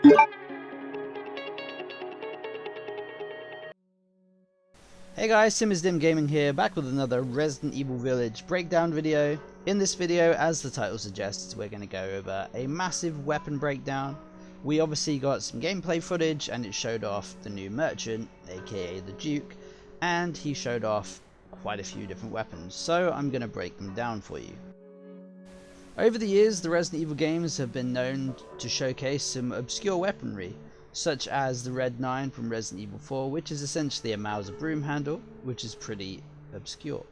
Hey guys, Dim Gaming here, back with another Resident Evil Village breakdown video. In this video, as the title suggests, we're going to go over a massive weapon breakdown. We obviously got some gameplay footage and it showed off the new merchant, aka the Duke, and he showed off quite a few different weapons, so I'm going to break them down for you. Over the years, the Resident Evil games have been known to showcase some obscure weaponry, such as the Red 9 from Resident Evil 4, which is essentially a Mauser broom handle, which is pretty obscure.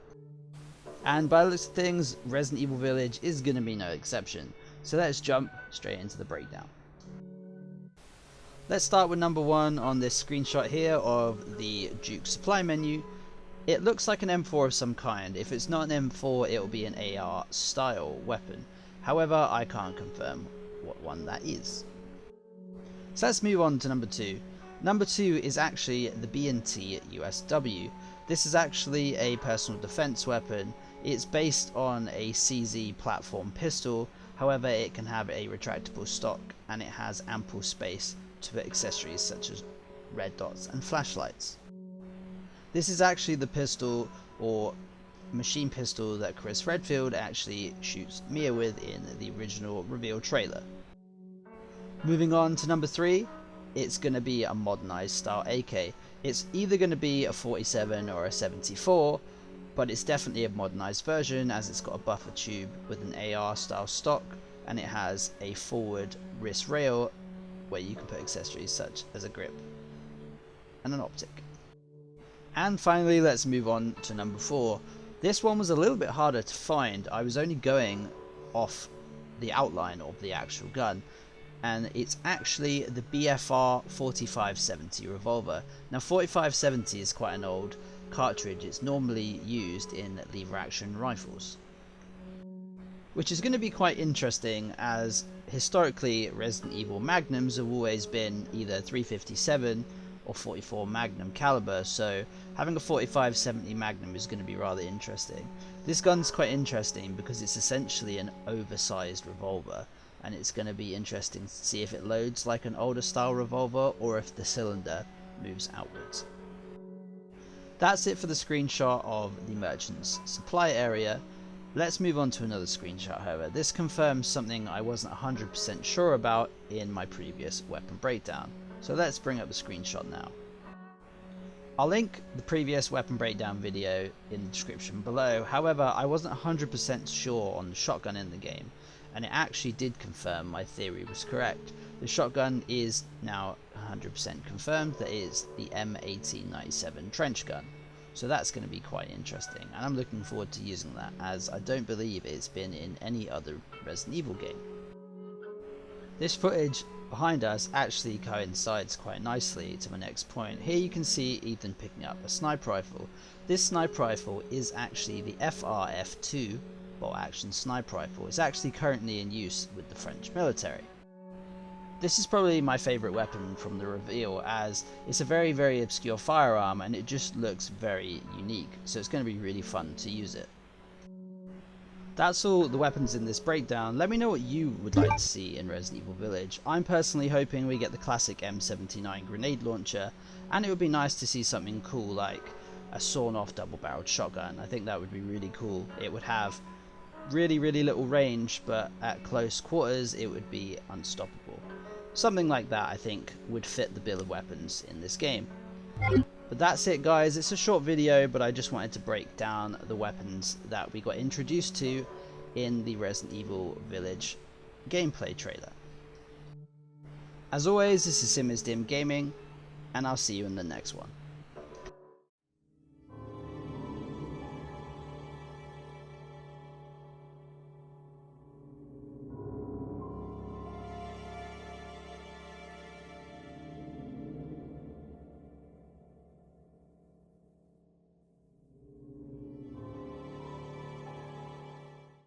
And by the looks of things, Resident Evil Village is going to be no exception, so let's jump straight into the breakdown. Let's start with number 1 on this screenshot here of the Duke supply menu. It looks like an M4 of some kind. If it's not an M4, it will be an AR style weapon. However, I can't confirm what one that is. So let's move on to number 2. Number 2 is actually the B&T USW. This is actually a personal defense weapon. It's based on a CZ platform pistol, however it can have a retractable stock and it has ample space to put accessories such as red dots and flashlights. This is actually the pistol or machine pistol that Chris Redfield actually shoots Mia with in the original reveal trailer. Moving on to number 3, it's going to be a modernized style AK. It's either going to be a 47 or a 74, but it's definitely a modernized version as it's got a buffer tube with an AR style stock and it has a forward wrist rail where you can put accessories such as a grip and an optic. And finally, let's move on to number 4. This one was a little bit harder to find. I was only going off the outline of the actual gun, and it's actually the BFR 4570 revolver. Now 4570 is quite an old cartridge. It's normally used in lever action rifles, which is going to be quite interesting as historically Resident Evil Magnums have always been either 357 or 44 Magnum caliber, so having a 4570 Magnum is going to be rather interesting. This gun's quite interesting because it's essentially an oversized revolver, and it's going to be interesting to see if it loads like an older style revolver or if the cylinder moves outwards. That's it for the screenshot of the merchant's supply area. Let's move on to another screenshot. However, this confirms something I wasn't 100% sure about in my previous weapon breakdown. So let's bring up the screenshot now. I'll link the previous weapon breakdown video in the description below. However, I wasn't 100% sure on the shotgun in the game, and it actually did confirm my theory was correct. The shotgun is now 100% confirmed that it is the M1897 trench gun. So that's going to be quite interesting, and I'm looking forward to using that as I don't believe it's been in any other Resident Evil game. This footage behind us actually coincides quite nicely to my next point. Here you can see Ethan picking up a sniper rifle. This sniper rifle is actually the FRF2 bolt action sniper rifle. It's actually currently in use with the French military. This is probably my favourite weapon from the reveal as it's a very obscure firearm and it just looks very unique, so it's going to be really fun to use it. That's all the weapons in this breakdown. Let me know what you would like to see in Resident Evil Village. I'm personally hoping we get the classic M79 grenade launcher, and it would be nice to see something cool like a sawn off double barreled shotgun. I think that would be really cool. It would have really little range, but at close quarters it would be unstoppable. Something like that I think would fit the bill of weapons in this game. But that's it guys, it's a short video, but I just wanted to break down the weapons that we got introduced to in the Resident Evil Village gameplay trailer. As always, this is Dim Gaming, and I'll see you in the next one.